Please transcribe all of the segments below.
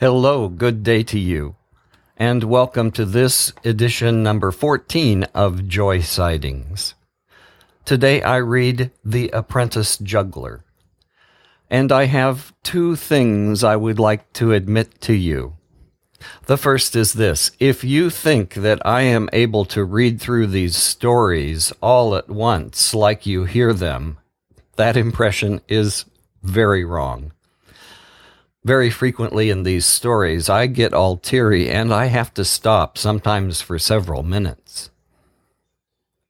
Hello, good day to you, and welcome to this edition number 14 of Joy Sightings. Today I read The Apprentice Juggler, and I have two things I would like to admit to you. The first is this: if you think that I am able to read through these stories all at once like you hear them, that impression is very wrong. Very frequently in these stories, I get all teary and I have to stop, sometimes for several minutes.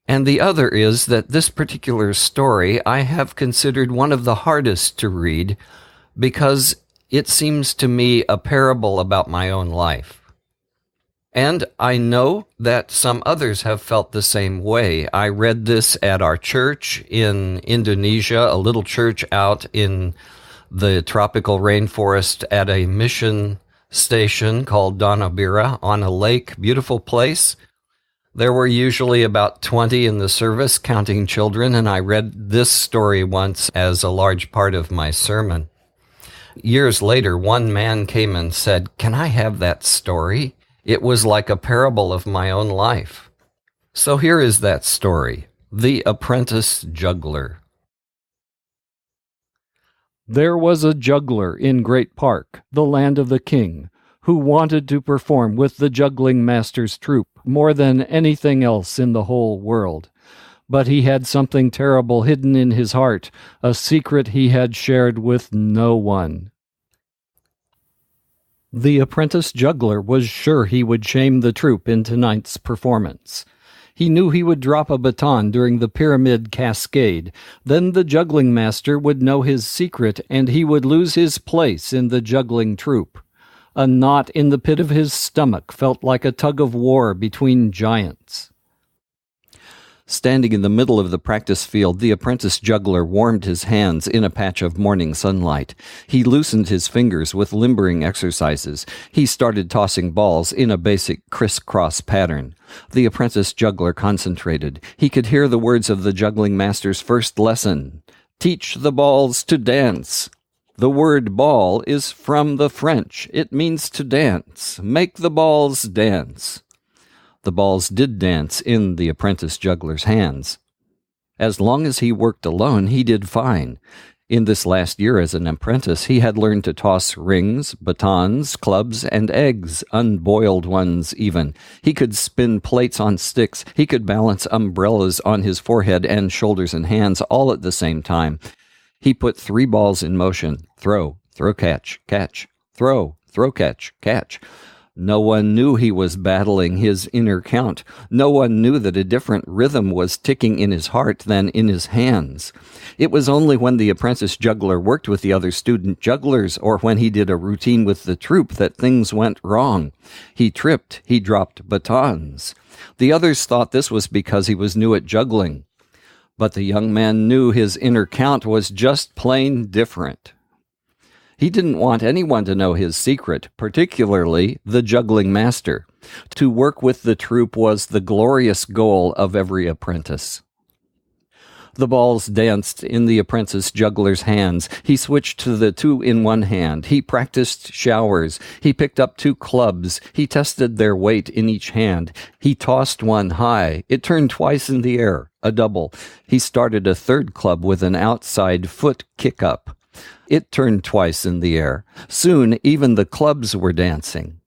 And the other is that this particular story I have considered one of the hardest to read because it seems to me a parable about my own life. And I know that some others have felt the same way. I read this at our church in Indonesia, a little church out in the tropical rainforest at a mission station called Donabira on a lake, beautiful place. There were usually about 20 in the service, counting children, and I read this story once as a large part of my sermon. Years later, one man came and said, "Can I have that story? It was like a parable of my own life." So here is that story, The Apprentice Juggler. There was a juggler in Great Park, the land of the king, who wanted to perform with the juggling master's troupe more than anything else in the whole world. But he had something terrible hidden in his heart, a secret he had shared with no one. The apprentice juggler was sure he would shame the troupe in tonight's performance. He knew he would drop a baton during the pyramid cascade. Then the juggling master would know his secret, and he would lose his place in the juggling troupe. A knot in the pit of his stomach felt like a tug of war between giants. Standing in the middle of the practice field, the apprentice juggler warmed his hands in a patch of morning sunlight. He loosened his fingers with limbering exercises. He started tossing balls in a basic crisscross pattern. The apprentice juggler concentrated. He could hear the words of the juggling master's first lesson. "Teach the balls to dance." The word ball is from the French. It means to dance. Make the balls dance. The balls did dance in the apprentice juggler's hands. As long as he worked alone, he did fine. In this last year as an apprentice, he had learned to toss rings, batons, clubs, and eggs, unboiled ones even. He could spin plates on sticks. He could balance umbrellas on his forehead and shoulders and hands all at the same time. He put 3 balls in motion. Throw, catch, catch. Throw, catch, catch. No one knew he was battling his inner count. No one knew that a different rhythm was ticking in his heart than in his hands. It was only when the apprentice juggler worked with the other student jugglers or when he did a routine with the troupe that things went wrong. He tripped. He dropped batons. The others thought this was because he was new at juggling. But the young man knew his inner count was just plain different. He didn't want anyone to know his secret, particularly the juggling master. To work with the troupe was the glorious goal of every apprentice. The balls danced in the apprentice juggler's hands. He switched to the 2 in one hand. He practiced showers. He picked up 2 clubs. He tested their weight in each hand. He tossed one high. It turned twice in the air, a double. He started a 3rd club with an outside foot kick-up. It turned twice in the air. Soon, even the clubs were dancing.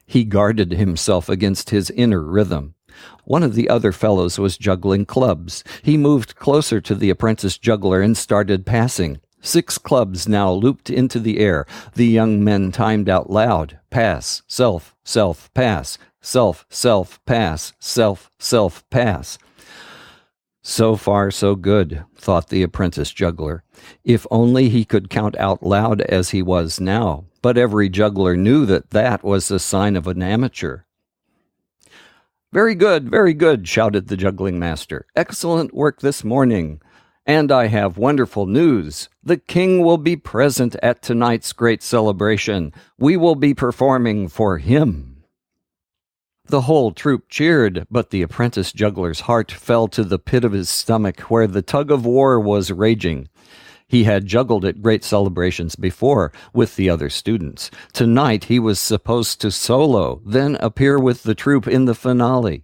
He guarded himself against his inner rhythm. One of the other fellows was juggling clubs. He moved closer to the apprentice juggler and started passing. 6 clubs now looped into the air. The young men timed out loud. Pass, self, pass, self, pass, self, pass. So far, so good, thought the apprentice juggler. If only he could count out loud as he was now. But every juggler knew that that was the sign of an amateur. Very good, shouted the juggling master. Excellent work this morning. And I have wonderful news. The king will be present at tonight's great celebration. We will be performing for him. The whole troupe cheered, but the apprentice juggler's heart fell to the pit of his stomach where the tug of war was raging. He had juggled at great celebrations before with the other students. Tonight he was supposed to solo, then appear with the troupe in the finale.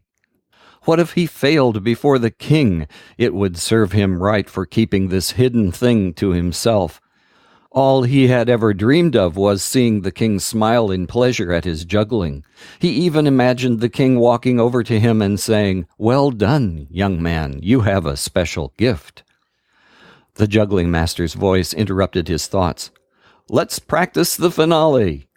What if he failed before the king? It would serve him right for keeping this hidden thing to himself. All he had ever dreamed of was seeing the king smile in pleasure at his juggling. He even imagined the king walking over to him and saying, "Well done, young man, you have a special gift." The juggling master's voice interrupted his thoughts. "Let's practice the finale."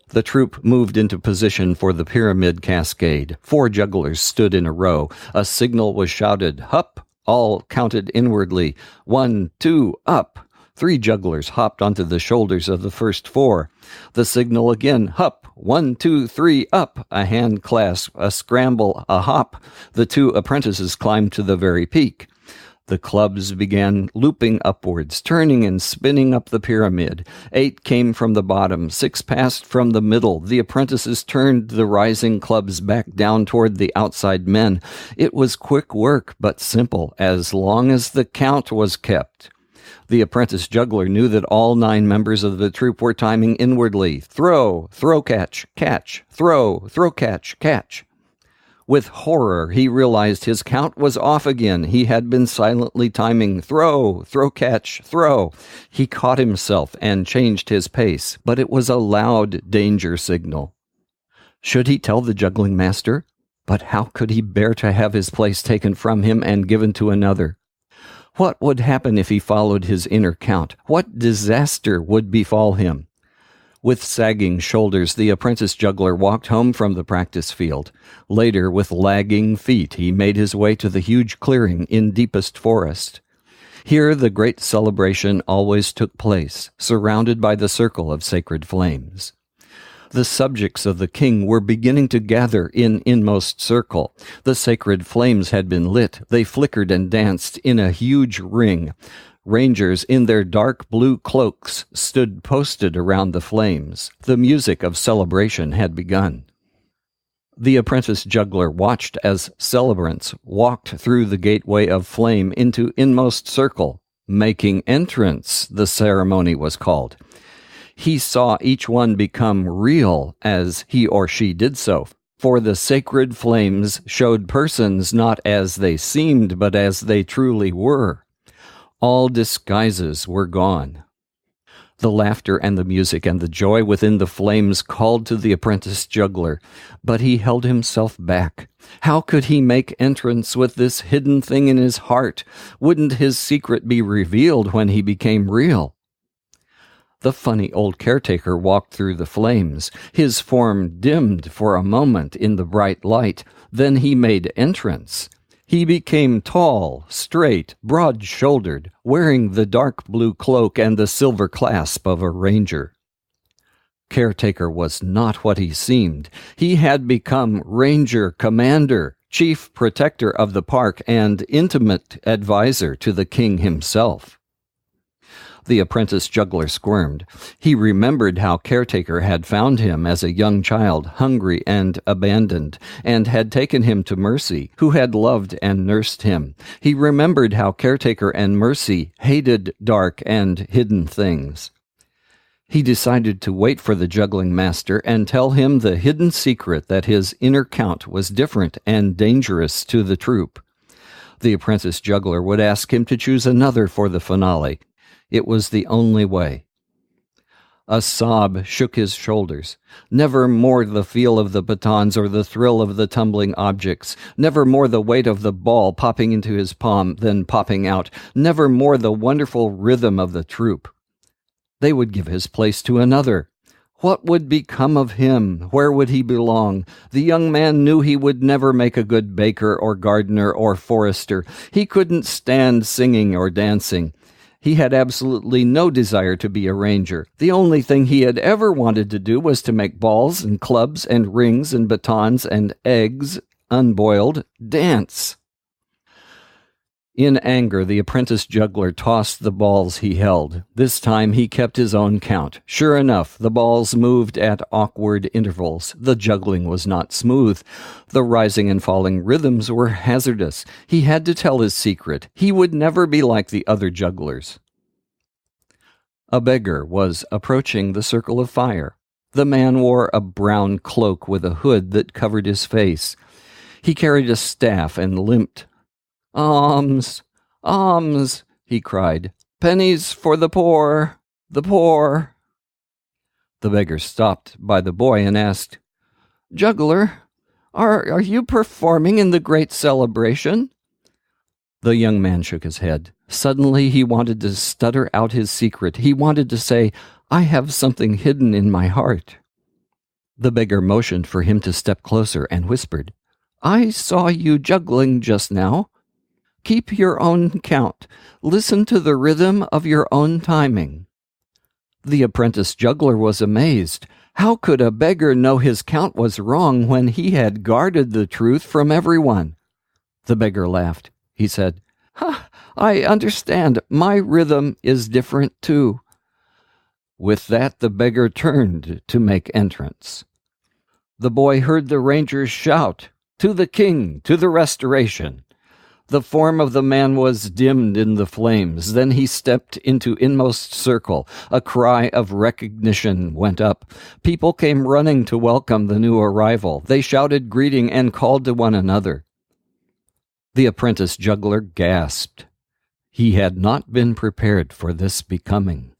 The troupe moved into position for the pyramid cascade. 4 jugglers stood in a row. A signal was shouted, "Hup!" All counted inwardly. 1, 2, up! 3 jugglers hopped onto the shoulders of the first 4. The signal again, "Hup! 1, 2, 3, up!" A hand clasp, a scramble, a hop. The 2 apprentices climbed to the very peak. The clubs began looping upwards, turning and spinning up the pyramid. 8 came from the bottom, 6 passed from the middle. The apprentices turned the rising clubs back down toward the outside men. It was quick work, but simple, as long as the count was kept. The apprentice juggler knew that all 9 members of the troupe were timing inwardly. Throw, throw, catch, catch, throw, catch, catch. With horror, he realized his count was off again. He had been silently timing throw, catch, throw. He caught himself and changed his pace, but it was a loud danger signal. Should he tell the juggling master? But how could he bear to have his place taken from him and given to another? What would happen if he followed his inner count? What disaster would befall him? With sagging shoulders, the apprentice juggler walked home from the practice field. Later, with lagging feet, he made his way to the huge clearing in deepest forest. Here the great celebration always took place, surrounded by the circle of sacred flames. The subjects of the king were beginning to gather in inmost circle. The sacred flames had been lit. They flickered and danced in a huge ring. Rangers in their dark blue cloaks stood posted around the flames. The music of celebration had begun. The apprentice juggler watched as celebrants walked through the gateway of flame into inmost circle. Making entrance, the ceremony was called. He saw each one become real as he or she did so, for the sacred flames showed persons not as they seemed, but as they truly were. All disguises were gone. The laughter and the music and the joy within the flames called to the apprentice juggler, but he held himself back. How could he make entrance with this hidden thing in his heart? Wouldn't his secret be revealed when he became real? The funny old caretaker walked through the flames. His form dimmed for a moment in the bright light. Then he made entrance. He became tall, straight, broad-shouldered, wearing the dark blue cloak and the silver clasp of a ranger. Caretaker was not what he seemed. He had become ranger commander, chief protector of the park, and intimate advisor to the king himself. The apprentice juggler squirmed. He remembered how Caretaker had found him as a young child, hungry and abandoned, and had taken him to Mercy, who had loved and nursed him. He remembered how Caretaker and Mercy hated dark and hidden things. He decided to wait for the juggling master and tell him the hidden secret that his inner count was different and dangerous to the troupe. The apprentice juggler would ask him to choose another for the finale. It was the only way. A sob shook his shoulders. Never more the feel of the batons or the thrill of the tumbling objects. Never more the weight of the ball popping into his palm, then popping out. Never more the wonderful rhythm of the troupe. They would give his place to another. What would become of him? Where would he belong? The young man knew he would never make a good baker or gardener or forester. He couldn't stand singing or dancing. He had absolutely no desire to be a ranger. The only thing he had ever wanted to do was to make balls and clubs and rings and batons and eggs, unboiled, dance. In anger, the apprentice juggler tossed the balls he held. This time he kept his own count. Sure enough, the balls moved at awkward intervals. The juggling was not smooth. The rising and falling rhythms were hazardous. He had to tell his secret. He would never be like the other jugglers. A beggar was approaching the circle of fire. The man wore a brown cloak with a hood that covered his face. He carried a staff and limped. "Alms! Alms!" he cried. "Pennies for the poor! The poor!" The beggar stopped by the boy and asked, "Juggler, are you performing in the great celebration?" The young man shook his head. Suddenly he wanted to stutter out his secret. He wanted to say, "I have something hidden in my heart." The beggar motioned for him to step closer and whispered, "I saw you juggling just now. Keep your own count. Listen to the rhythm of your own timing." The apprentice juggler was amazed. How could a beggar know his count was wrong when he had guarded the truth from everyone? The beggar laughed. He said, "Ha, I understand. My rhythm is different too." With that, the beggar turned to make entrance. The boy heard the rangers shout, "To the king, to the restoration!" The form of the man was dimmed in the flames. Then he stepped into inmost circle. A cry of recognition went up. People came running to welcome the new arrival. They shouted greeting and called to one another. The apprentice juggler gasped. He had not been prepared for this becoming.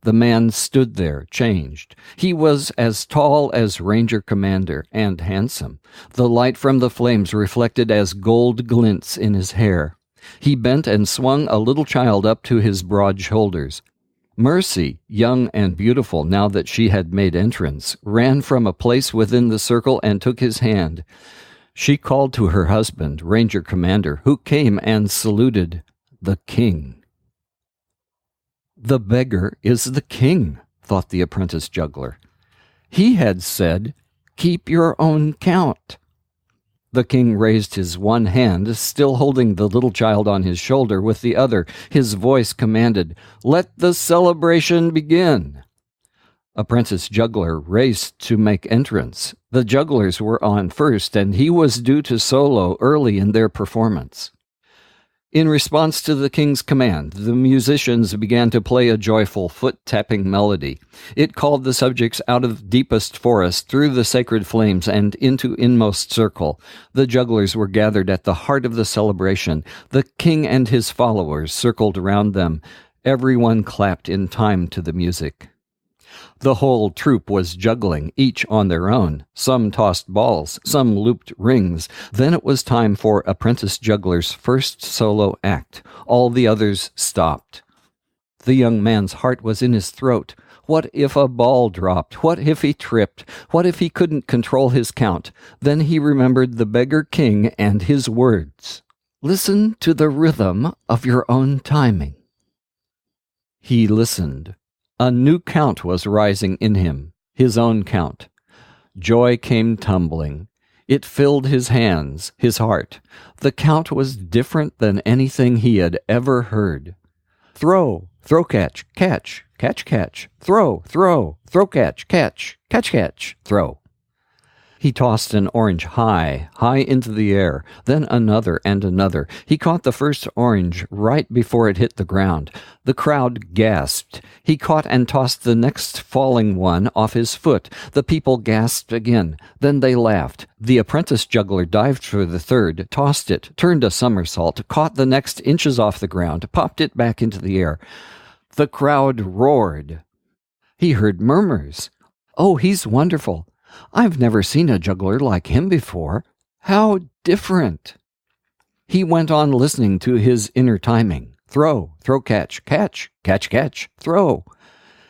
The man stood there, changed. He was as tall as Ranger Commander and handsome. The light from the flames reflected as gold glints in his hair. He bent and swung a little child up to his broad shoulders. Mercy, young and beautiful now that she had made entrance, ran from a place within the circle and took his hand. She called to her husband, Ranger Commander, who came and saluted the king. "The beggar is the king," thought the apprentice juggler. He had said, "Keep your own count." The king raised his one hand, still holding the little child on his shoulder. With the other, his voice commanded, "Let the celebration begin." Apprentice juggler raced to make entrance. The jugglers were on first, and he was due to solo early in their performance. In response to the king's command, the musicians began to play a joyful foot-tapping melody. It called the subjects out of deepest forest, through the sacred flames, and into inmost circle. The jugglers were gathered at the heart of the celebration. The king and his followers circled around them. Everyone clapped in time to the music. The whole troupe was juggling, each on their own. Some tossed balls, some looped rings. Then it was time for apprentice juggler's first solo act. All the others stopped. The young man's heart was in his throat. What if a ball dropped? What if he tripped? What if he couldn't control his count? Then he remembered the beggar king and his words. "Listen to the rhythm of your own timing." He listened. A new count was rising in him, his own count. Joy came tumbling. It filled his hands, his heart. The count was different than anything he had ever heard. Throw, throw, catch, catch, catch, catch, throw, throw, catch, catch, catch, catch, throw. He tossed an orange high, high into the air, then another and another. He caught the first orange right before it hit the ground. The crowd gasped. He caught and tossed the next falling one off his foot. The people gasped again. Then they laughed. The apprentice juggler dived for the third, tossed it, turned a somersault, caught the next inches off the ground, popped it back into the air. The crowd roared. He heard murmurs. "Oh, he's wonderful. I've never seen a juggler like him before. How different." He went on listening to his inner timing. Throw, throw, catch, catch, catch, catch, throw.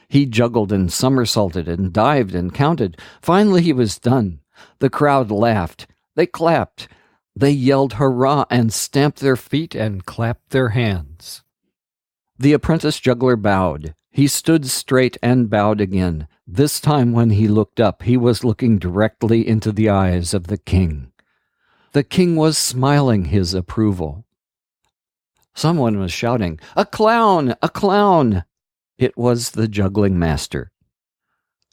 He juggled and somersaulted and dived and counted. Finally he was done. The crowd laughed. They clapped. They yelled hurrah and stamped their feet and clapped their hands. The apprentice juggler bowed. He stood straight and bowed again. This time when he looked up, he was looking directly into the eyes of the king. The king was smiling his approval. Someone was shouting, "A clown! A clown!" It was the juggling master.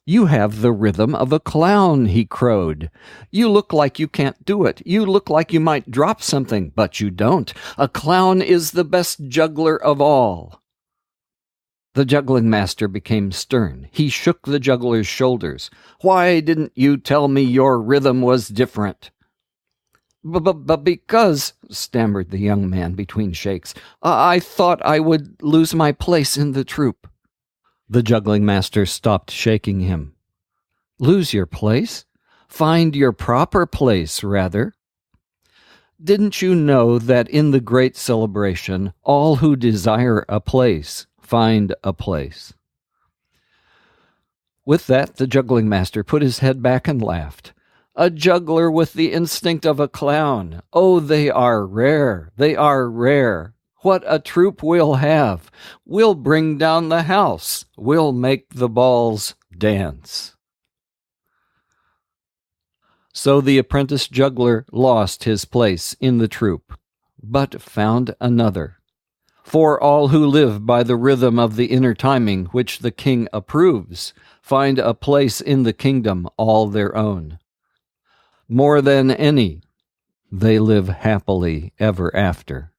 "You have the rhythm of a clown," he crowed. "You look like you can't do it. You look like you might drop something, but you don't. A clown is the best juggler of all." The juggling master became stern. He shook the juggler's shoulders. "Why didn't you tell me your rhythm was different?" But because," stammered the young man between shakes, "I thought I would lose my place in the troupe." The juggling master stopped shaking him. "Lose your place? Find your proper place, rather. Didn't you know that in the great celebration, all who desire a place find a place?" With that, the juggling master put his head back and laughed. "A juggler with the instinct of a clown. Oh, they are rare, they are rare. What a troupe we'll have. We'll bring down the house. We'll make the balls dance." So the apprentice juggler lost his place in the troupe, but found another. For all who live by the rhythm of the inner timing which the king approves find a place in the kingdom all their own. More than any, they live happily ever after.